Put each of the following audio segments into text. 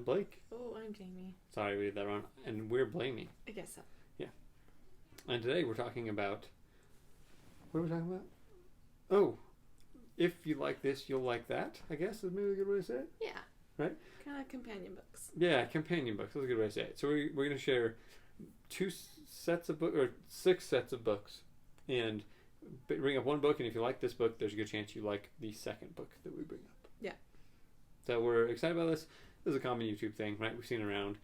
Blake. Oh, I'm Jamie. Sorry, we did that wrong. And we're Blamey. I guess so. Yeah. And today we're talking about... What are we talking about? Oh, if you like this, you'll like that, I guess is maybe a good way to say it. Yeah. Right? Kind of companion books. Yeah, companion books. That's a good way to say it. So we're going to share 6 sets of books, and bring up one book, and if you like this book, there's a good chance you like the second book that we bring up. Yeah. So we're excited about this. This is a common YouTube thing, right? We've seen it around.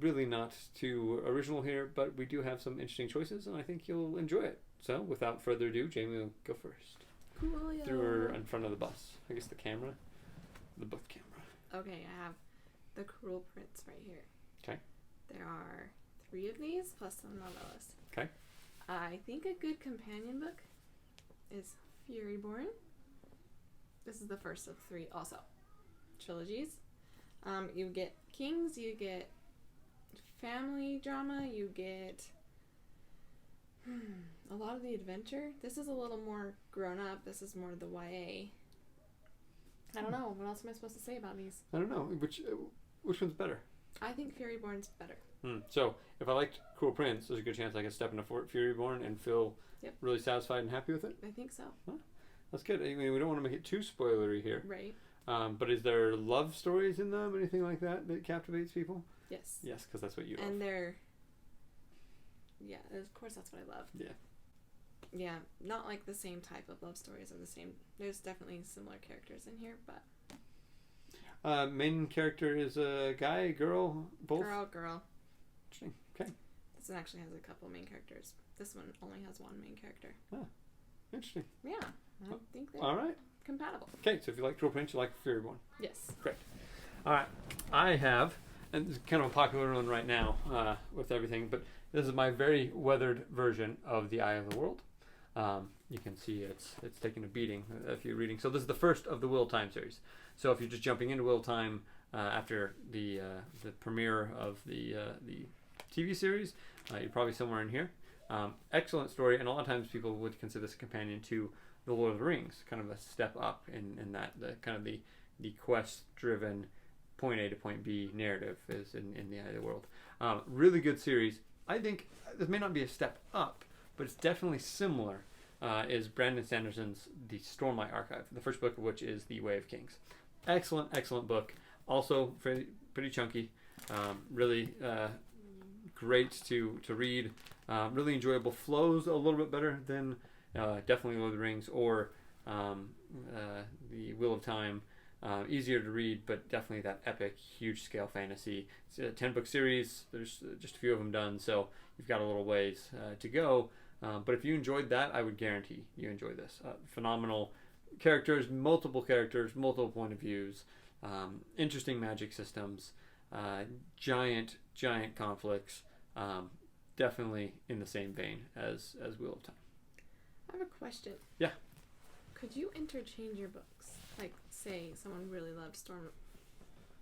Really not too original here, but we do have some interesting choices, and I think you'll enjoy it. So without further ado, Jamie will go first. Cool. Threw her in front of the bus. I guess the camera. The book camera. Okay, I have The Cruel Prince right here. Okay. There are 3 of these, plus some novellas. Okay. I think a good companion book is Furyborn. This is the first of 3 also. Trilogies. You get kings, you get family drama, you get a lot of the adventure. This is a little more grown up. This is more the YA. I don't know. What else am I supposed to say about these? I don't know. Which one's better? I think Furyborn's better. So, if I liked Cruel Prince, there's a good chance I could step into Furyborn and feel really satisfied and happy with it? I think so. Huh? That's good. I mean, we don't want to make it too spoilery here. Right. But is there love stories in them, anything like that captivates people? Yes. Yes, because that's what you love. And they're... Yeah, of course that's what I love. Yeah. Yeah, not like the same type of love stories or the same... There's definitely similar characters in here, but... Main character is a guy, girl, both? Girl. Interesting. Okay. This one actually has a couple main characters. This one only has one main character. Ah, interesting. Yeah, I think they're all right. compatible. Okay, so if you like Cruel Prince, you like Furyborn. Yes. Great. All right. I have, and it's kind of a popular one right now with everything, but this is my very weathered version of The Eye of the World. You can see it's taking a beating if you're reading. So this is the first of the Wheel of Time series. So if you're just jumping into Wheel of Time after the premiere of the TV series, you're probably somewhere in here. Excellent story, and a lot of times people would consider this a companion to The Lord of the Rings, kind of a step up in that the quest-driven point A to point B narrative is in The Eye of the World. Really good series. I think this may not be a step up, but it's definitely similar. Is Brandon Sanderson's The Stormlight Archive, the first book of which is The Way of Kings. Excellent book. Also pretty chunky. Really great to read. Really enjoyable. Flows a little bit better than definitely Lord of the Rings or The Wheel of Time. Easier to read, but definitely that epic, huge scale fantasy. It's a 10-book series. There's just a few of them done, so you've got a little ways to go. But if you enjoyed that, I would guarantee you enjoy this. Phenomenal characters, multiple point of views, interesting magic systems, giant conflicts. Definitely in the same vein as Wheel of Time. I have a question. Yeah. Could you interchange your books? Like, say someone really loves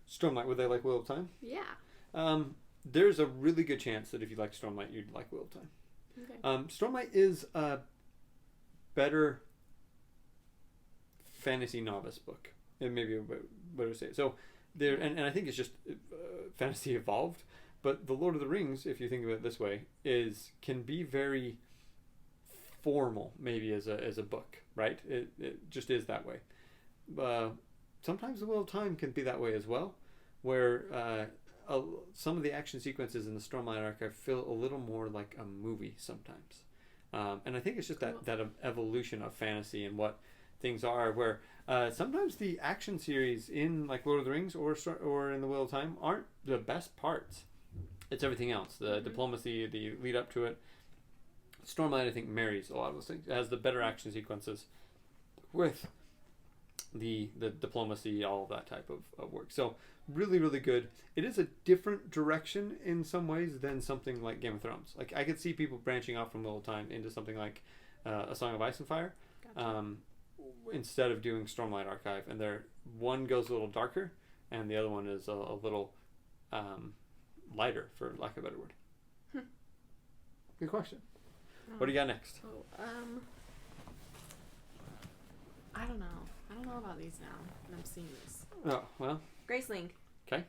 Stormlight, would they like Wheel of Time? Yeah. There's a really good chance that if you like Stormlight, you'd like Wheel of Time. Okay. Stormlight is a better fantasy novice book. It may be a better to say it. So there, and I think it's just fantasy evolved. But the Lord of the Rings, if you think of it this way, can be very formal, maybe as a book, right? It just is that way. Sometimes the Wheel of Time can be that way as well, where some of the action sequences in the Stormlight Archive feel a little more like a movie sometimes. And I think it's just that evolution of fantasy and what things are, where sometimes the action series in like Lord of the Rings or in the Wheel of Time aren't the best parts. It's everything else, the diplomacy, the lead up to it. Stormlight, I think, marries a lot of those things. It has the better action sequences with the diplomacy, all of that type of work. So really good. It is a different direction in some ways than something like Game of Thrones. Like I could see people branching off from Wheel of Time into something like A Song of Ice and Fire. Gotcha. Instead of doing Stormlight Archive, and one goes a little darker and the other one is a little lighter, for lack of a better word. Good question. What do you got next? I don't know about these now. I'm seeing this. Oh, well. Grace Link. Okay.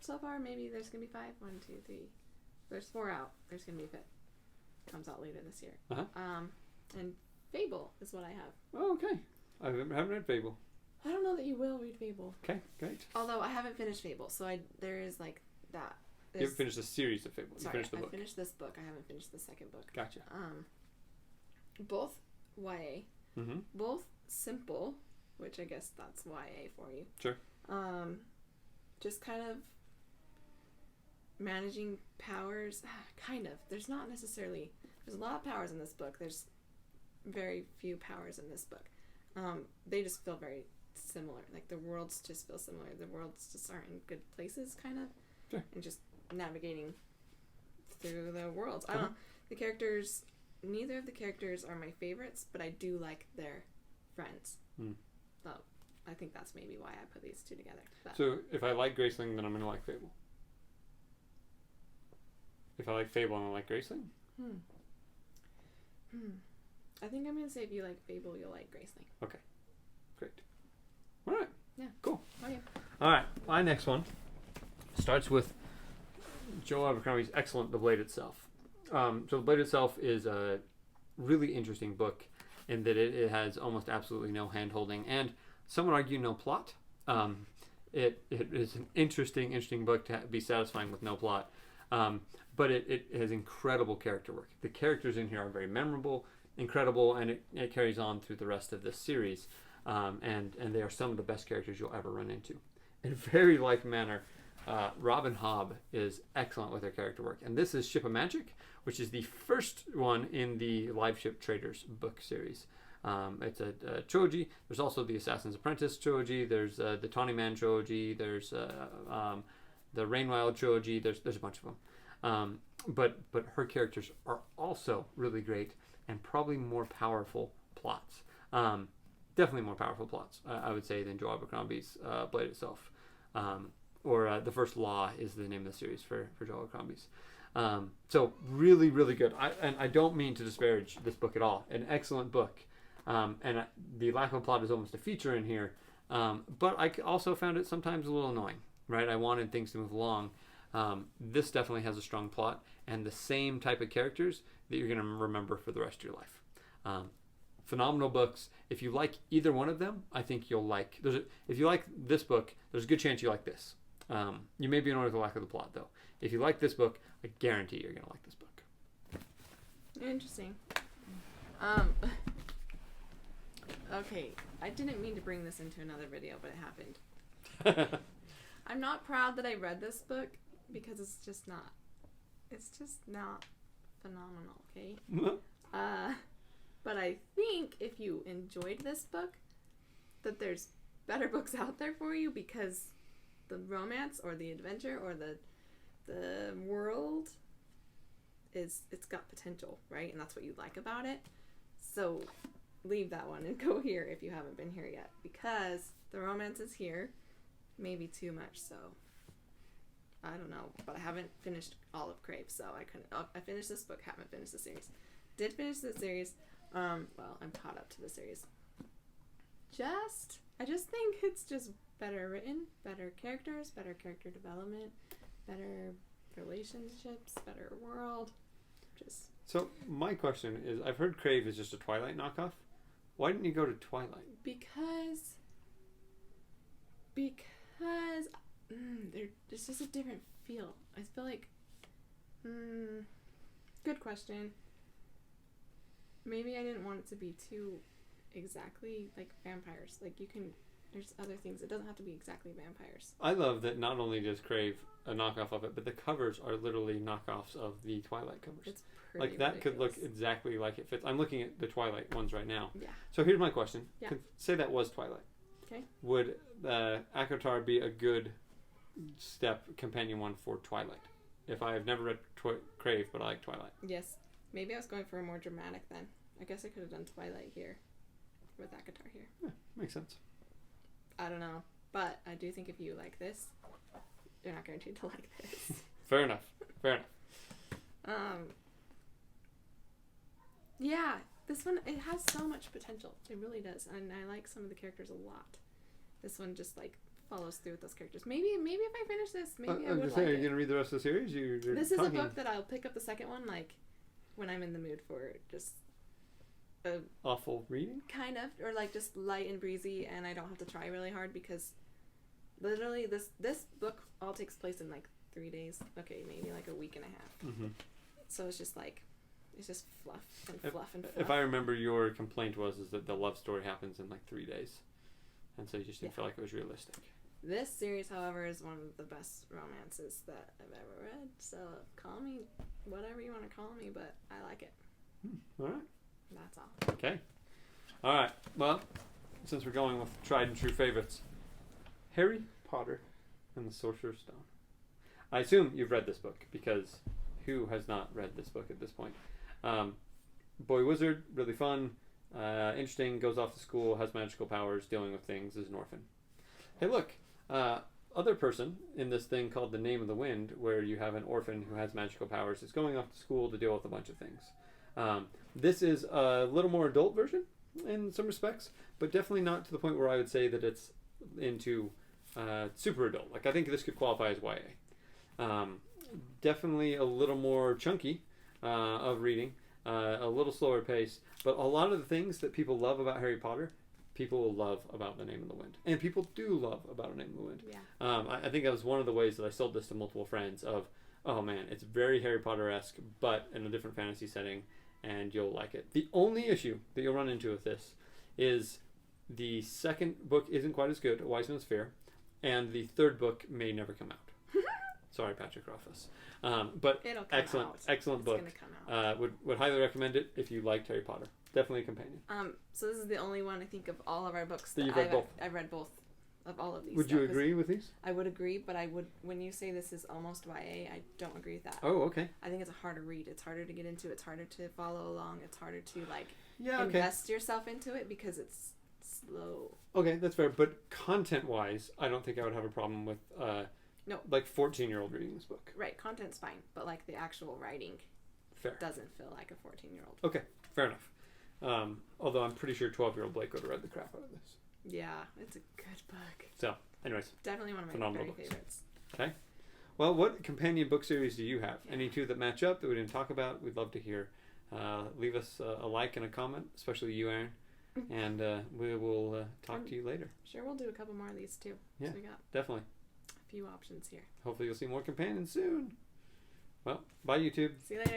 4 so far. Maybe there's gonna be 5. 1, 2, 3. There's 4 out. There's gonna be a 5th. Comes out later this year. And Fable is what I have. Oh, okay. I haven't read Fable. I don't know that you will read Fable. Okay, great. Although I haven't finished Fable, so there is like that. You haven't finished the series of Fable. Sorry, you finished the book. I finished this book. I haven't finished the second book. Gotcha. Both YA. Mm-hmm. Both simple, which I guess that's YA for you. Sure. Just kind of managing powers. Kind of. There's not necessarily. There's a lot of powers in this book. There's very few powers in this book. They just feel very similar. Like the worlds just feel similar. The worlds just aren't in good places, kind of. Sure. And just navigating through the worlds. I don't know. The characters. Neither of the characters are my favorites, but I do like their friends. So I think that's maybe why I put these two together. But So if I like Graceling, then I'm going to like Fable. If I like Fable and I like Graceling? I think I'm going to say if you like Fable, you'll like Graceling. Okay. Great. All right. Yeah. Cool. Okay. All right. My next one starts with Joe Abercrombie's excellent The Blade Itself. So The Blade Itself is a really interesting book in that it has almost absolutely no hand-holding and some would argue no plot. It is an interesting book to be satisfying with no plot. But it has incredible character work. The characters in here are very memorable, incredible, and it carries on through the rest of this series. And they are some of the best characters you'll ever run into. In a very like manner, Robin Hobb is excellent with her character work. And this is Ship of Magic, which is the first one in the Live Ship Traders book series. It's a trilogy. There's also the Assassin's Apprentice trilogy. There's the Tawny Man trilogy. There's the Rainwild trilogy. There's a bunch of them. But her characters are also really great and probably more powerful plots. Definitely more powerful plots, I would say, than Joe Abercrombie's Blade Itself. Or The First Law is the name of the series for Joe Abercrombie's. So really, really good. I don't mean to disparage this book at all. An excellent book. The lack of a plot is almost a feature in here. But I also found it sometimes a little annoying, right? I wanted things to move along. This definitely has a strong plot and the same type of characters that you're going to remember for the rest of your life. Phenomenal books. If you like either one of them, I think you'll like. If you like this book, there's a good chance you like this. You may be annoyed with the lack of the plot, though. If you like this book, I guarantee you're going to like this book. Interesting. Okay, I didn't mean to bring this into another video, but it happened. I'm not proud that I read this book because it's just not phenomenal, okay? But I think if you enjoyed this book, that there's better books out there for you because the romance or the adventure or the world it's got potential, right? And that's what you like about it. So leave that one and go here if you haven't been here yet because the romance is here, maybe too much so. I don't know, but I haven't finished all of Crave, so I couldn't. I finished this book, haven't finished the series. Did finish the series. Well, I'm caught up to the series. I just think it's just better written, better characters, better character development, better relationships, better world. So my question is, I've heard Crave is just a Twilight knockoff. Why didn't you go to Twilight? Because there's just a different feel. I feel like, good question. Maybe I didn't want it to be too exactly like vampires. Like there's other things. It doesn't have to be exactly vampires. I love that not only does Crave a knockoff of it, but the covers are literally knockoffs of the Twilight covers. It's pretty like that ridiculous. could look exactly like it fits. I'm looking at the Twilight ones right now. Yeah. So here's my question. Yeah. Say that was Twilight. Okay. Would Akatar be a good companion one for Twilight? If I have never read Crave, but I like Twilight. Yes. Maybe I was going for a more dramatic then. I guess I could have done Twilight here with Akatar here. Yeah, makes sense. I don't know. But I do think if you like this, you're not guaranteed to like this. Fair enough. Yeah, this one, it has so much potential. It really does. And I like some of the characters a lot. This one just like follows through with those characters. Maybe if I finish this, maybe I I'm would just like saying, are it. you gonna read the rest of the series? You're This is a talking book that I'll pick up the second one like when I'm in the mood for just a awful reading. kind of, or like just light and breezy, and I don't have to try really hard because literally this book all takes place in like 3 days. Okay, maybe like a week and a half. Mm-hmm. So it's just like it's just fluff and fluff and fluff. If I remember, your complaint was that the love story happens in like 3 days, and so you just didn't feel like it was realistic. This series, however, is one of the best romances that I've ever read. So call me whatever you want to call me, but I like it. All right. That's all. Okay. All right. Well, since we're going with tried and true favorites, Harry Potter and the Sorcerer's Stone. I assume you've read this book because who has not read this book at this point? Boy wizard, really fun, interesting. Goes off to school, has magical powers, dealing with things. Is an orphan. Hey, look. Other person in this thing called The Name of the Wind, where you have an orphan who has magical powers, is going off to school to deal with a bunch of things. This is a little more adult version in some respects, but definitely not to the point where I would say that it's into super adult. Like, I think this could qualify as YA. Definitely a little more chunky of reading, a little slower pace, but a lot of the things that people love about Harry Potter, people will love about The Name of the Wind. And people do love about A Name of the Wind. Yeah. I think that was one of the ways that I sold this to multiple friends of, oh man, it's very Harry Potter-esque, but in a different fantasy setting, and you'll like it. The only issue that you'll run into with this is the second book isn't quite as good, A Wise Man's Fear, and the third book may never come out. Sorry, Patrick Rothfuss. But It'll come excellent, out. excellent It's book. gonna come out. Would highly recommend it if you liked Harry Potter. Definitely a companion. So this is the only one I think of all of our books That that you've read both. I've read both of all of these. Would you agree with these? I would agree, but I would when you say this is almost YA, I don't agree with that. Oh, okay. I think it's a harder read. It's harder to get into. It's harder to follow along. It's harder to like Yeah, okay. invest yourself into it because it's slow. Okay, that's fair. But content-wise, I don't think I would have a problem with No. like 14-year-old reading this book. Right, content's fine, but like the actual writing Fair. doesn't feel like a 14-year-old. Okay, fair enough. Although I'm pretty sure 12-year-old Blake would have read the crap out of this. Yeah, it's a good book. So, anyways. Definitely one of my Phenomenal very books. favorites. Okay. Well, what companion book series do you have? Any two that match up that we didn't talk about? We'd love to hear. Leave us a like and a comment, especially you, Aaron. And we will talk to you later. Sure, we'll do a couple more of these too. Yeah, So we got definitely. a few options here. Hopefully you'll see more companions soon. Well, bye YouTube. See you later.